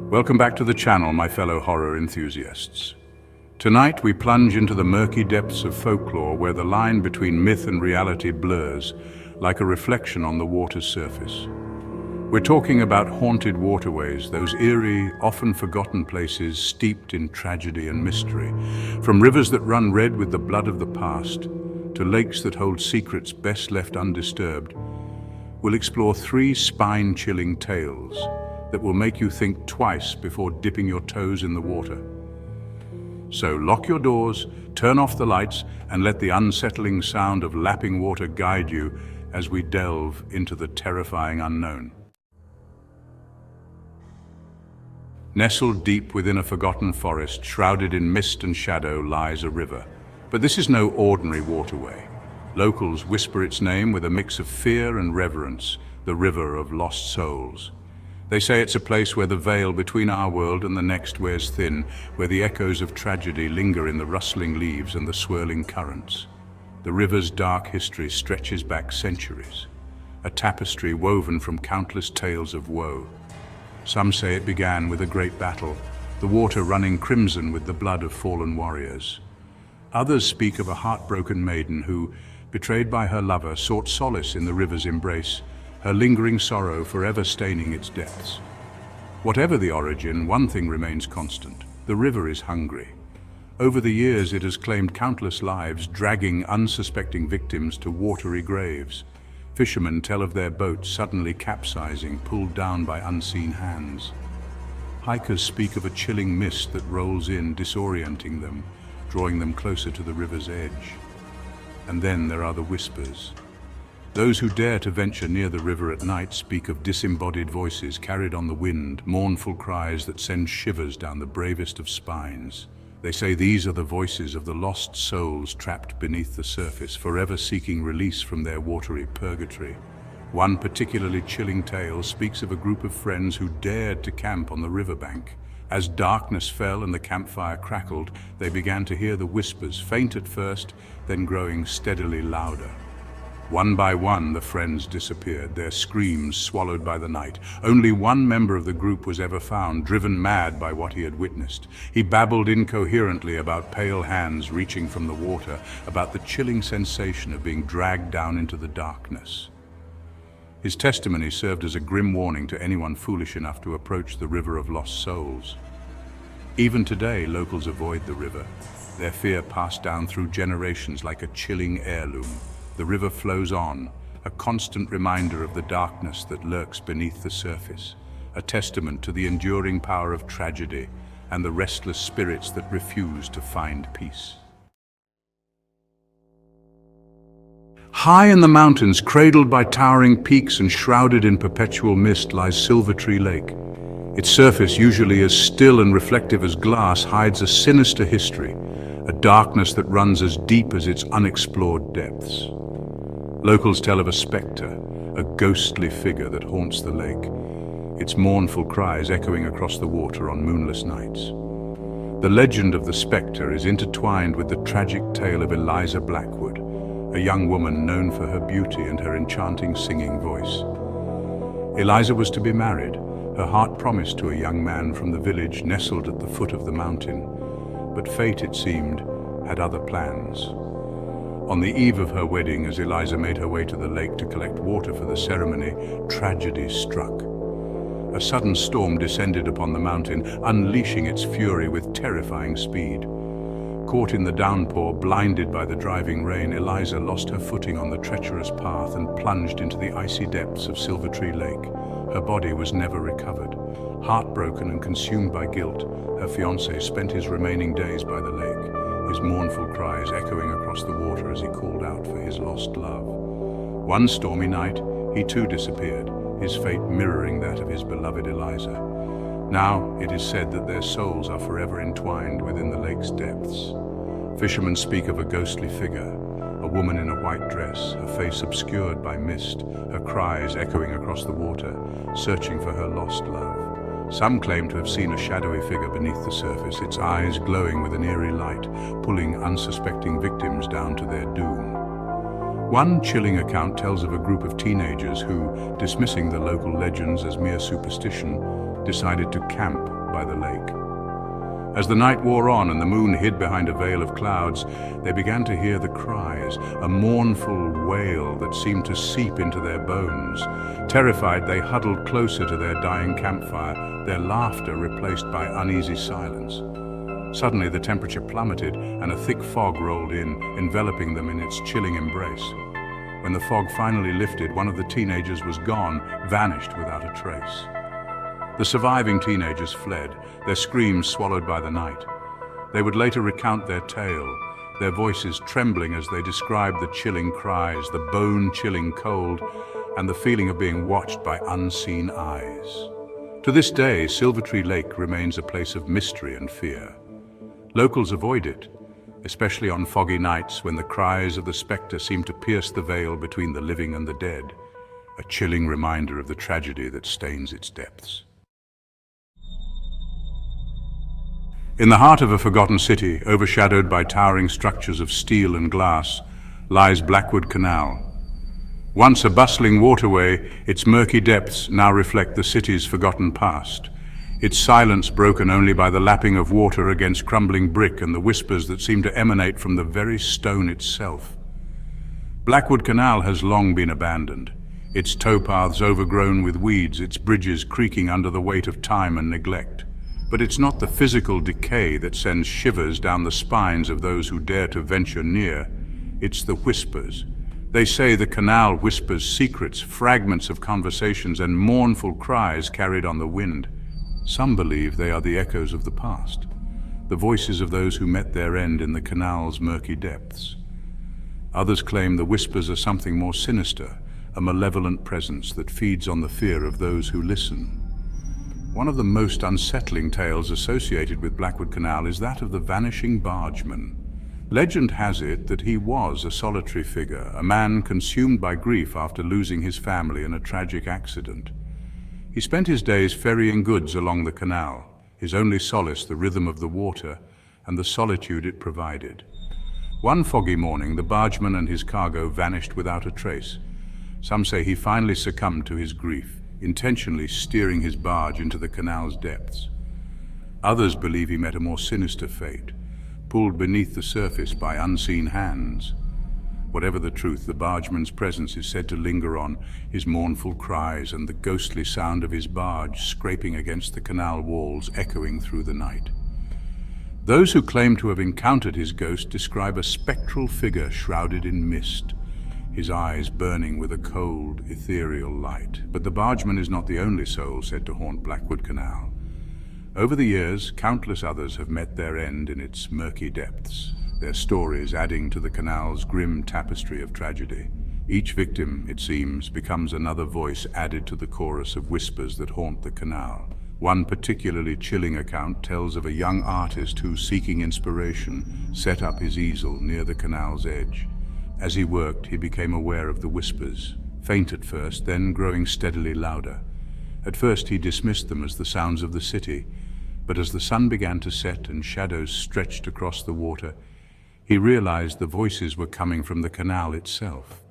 Welcome back to the channel, my fellow horror enthusiasts. Tonight we plunge into the murky depths of folklore where the line between myth and reality blurs like a reflection on the water's surface. We're talking about haunted waterways, those eerie, often forgotten places steeped in tragedy and mystery. From rivers that run red with the blood of the past, to lakes that hold secrets best left undisturbed, we'll explore three spine-chilling tales that will make you think twice before dipping your toes in the water. So lock your doors, turn off the lights, and let the unsettling sound of lapping water guide you as we delve into the terrifying unknown. Nestled deep within a forgotten forest, shrouded in mist and shadow, lies a river. But this is no ordinary waterway. Locals whisper its name with a mix of fear and reverence, the River of Lost Souls. They say it's a place where the veil between our world and the next wears thin, where the echoes of tragedy linger in the rustling leaves and the swirling currents. The river's dark history stretches back centuries, a tapestry woven from countless tales of woe. Some say it began with a great battle, the water running crimson with the blood of fallen warriors. Others speak of a heartbroken maiden who, betrayed by her lover, sought solace in the river's embrace, her lingering sorrow forever staining its depths. Whatever the origin, one thing remains constant: the river is hungry. Over the years it has claimed countless lives, dragging unsuspecting victims to watery graves. Fishermen tell of their boats suddenly capsizing, pulled down by unseen hands. Hikers speak of a chilling mist that rolls in, disorienting them, drawing them closer to the river's edge. And then there are the whispers. Those who dare to venture near the river at night speak of disembodied voices carried on the wind, mournful cries that send shivers down the bravest of spines. They say these are the voices of the lost souls trapped beneath the surface, forever seeking release from their watery purgatory. One particularly chilling tale speaks of a group of friends who dared to camp on the riverbank. As darkness fell and the campfire crackled, they began to hear the whispers, faint at first, then growing steadily louder. One by one, the friends disappeared, their screams swallowed by the night. Only one member of the group was ever found, driven mad by what he had witnessed. He babbled incoherently about pale hands reaching from the water, about the chilling sensation of being dragged down into the darkness. His testimony served as a grim warning to anyone foolish enough to approach the River of Lost Souls. Even today, locals avoid the river, their fear passed down through generations like a chilling heirloom. The river flows on, a constant reminder of the darkness that lurks beneath the surface, a testament to the enduring power of tragedy and the restless spirits that refuse to find peace. High in the mountains, cradled by towering peaks and shrouded in perpetual mist, lies Silvertree Lake. Its surface, usually as still and reflective as glass, hides a sinister history, a darkness that runs as deep as its unexplored depths. Locals tell of a specter, a ghostly figure that haunts the lake, its mournful cries echoing across the water on moonless nights. The legend of the specter is intertwined with the tragic tale of Eliza Blackwood, a young woman known for her beauty and her enchanting singing voice. Eliza was to be married, her heart promised to a young man from the village nestled at the foot of the mountain. But fate, it seemed, had other plans. On the eve of her wedding, as Eliza made her way to the lake to collect water for the ceremony, tragedy struck. A sudden storm descended upon the mountain, unleashing its fury with terrifying speed. Caught in the downpour, blinded by the driving rain, Eliza lost her footing on the treacherous path and plunged into the icy depths of Silvertree Lake. Her body was never recovered. Heartbroken and consumed by guilt, her fiancé spent his remaining days by the lake, his mournful cries echoing across the water as he called out for his lost love. One stormy night, he too disappeared, his fate mirroring that of his beloved Eliza. Now it is said that their souls are forever entwined within the lake's depths. Fishermen speak of a ghostly figure, a woman in a white dress, her face obscured by mist, her cries echoing across the water, searching for her lost love. Some claim to have seen a shadowy figure beneath the surface, its eyes glowing with an eerie light, pulling unsuspecting victims down to their doom. One chilling account tells of a group of teenagers who, dismissing the local legends as mere superstition, decided to camp by the lake. As the night wore on and the moon hid behind a veil of clouds, they began to hear the cries, a mournful wail that seemed to seep into their bones. Terrified, they huddled closer to their dying campfire, their laughter replaced by uneasy silence. Suddenly, the temperature plummeted and a thick fog rolled in, enveloping them in its chilling embrace. When the fog finally lifted, one of the teenagers was gone, vanished without a trace. The surviving teenagers fled, their screams swallowed by the night. They would later recount their tale, their voices trembling as they described the chilling cries, the bone-chilling cold, and the feeling of being watched by unseen eyes. To this day, Silvertree Lake remains a place of mystery and fear. Locals avoid it, especially on foggy nights when the cries of the spectre seem to pierce the veil between the living and the dead, a chilling reminder of the tragedy that stains its depths. In the heart of a forgotten city, overshadowed by towering structures of steel and glass, lies Blackwood Canal. Once a bustling waterway, its murky depths now reflect the city's forgotten past, its silence broken only by the lapping of water against crumbling brick and the whispers that seem to emanate from the very stone itself. Blackwood Canal has long been abandoned, its towpaths overgrown with weeds, its bridges creaking under the weight of time and neglect. But it's not the physical decay that sends shivers down the spines of those who dare to venture near. It's the whispers. They say the canal whispers secrets, fragments of conversations, and mournful cries carried on the wind. Some believe they are the echoes of the past, the voices of those who met their end in the canal's murky depths. Others claim the whispers are something more sinister, a malevolent presence that feeds on the fear of those who listen. One of the most unsettling tales associated with Blackwood Canal is that of the vanishing bargeman. Legend has it that he was a solitary figure, a man consumed by grief after losing his family in a tragic accident. He spent his days ferrying goods along the canal, his only solace the rhythm of the water and the solitude it provided. One foggy morning, the bargeman and his cargo vanished without a trace. Some say he finally succumbed to his grief, intentionally steering his barge into the canal's depths. Others believe he met a more sinister fate, pulled beneath the surface by unseen hands. Whatever the truth, the bargeman's presence is said to linger on, his mournful cries and the ghostly sound of his barge scraping against the canal walls echoing through the night. Those who claim to have encountered his ghost describe a spectral figure shrouded in mist, his eyes burning with a cold, ethereal light. But the bargeman is not the only soul said to haunt Blackwood Canal. Over the years, countless others have met their end in its murky depths, their stories adding to the canal's grim tapestry of tragedy. Each victim, it seems, becomes another voice added to the chorus of whispers that haunt the canal. One particularly chilling account tells of a young artist who, seeking inspiration, set up his easel near the canal's edge. As he worked, he became aware of the whispers, faint at first, then growing steadily louder. At first he dismissed them as the sounds of the city, but as the sun began to set and shadows stretched across the water, he realized the voices were coming from the canal itself.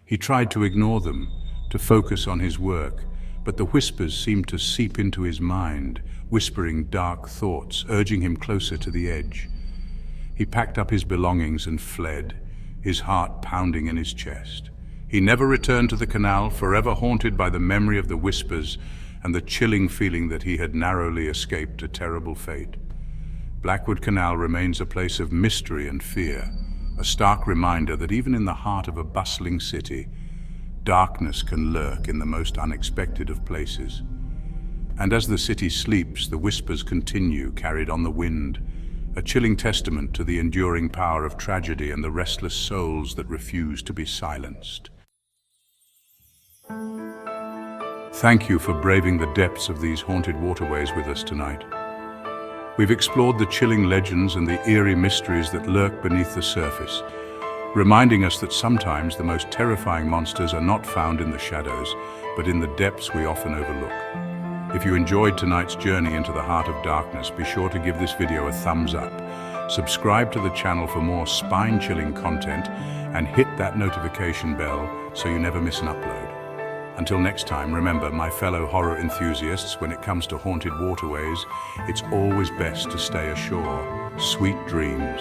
He tried to ignore them, to focus on his work, but the whispers seemed to seep into his mind, whispering dark thoughts, urging him closer to the edge. He packed up his belongings and fled, his heart pounding in his chest. He never returned to the canal, forever haunted by the memory of the whispers and the chilling feeling that he had narrowly escaped a terrible fate. Blackwood Canal remains a place of mystery and fear, a stark reminder that even in the heart of a bustling city, darkness can lurk in the most unexpected of places. And as the city sleeps, the whispers continue, carried on the wind, a chilling testament to the enduring power of tragedy and the restless souls that refuse to be silenced. Thank you for braving the depths of these haunted waterways with us tonight. We've explored the chilling legends and the eerie mysteries that lurk beneath the surface, reminding us that sometimes the most terrifying monsters are not found in the shadows, but in the depths we often overlook. If you enjoyed tonight's journey into the heart of darkness, be sure to give this video a thumbs up. Subscribe to the channel for more spine-chilling content and hit that notification bell so you never miss an upload. Until next time, remember, my fellow horror enthusiasts, when it comes to haunted waterways, it's always best to stay ashore. Sweet dreams.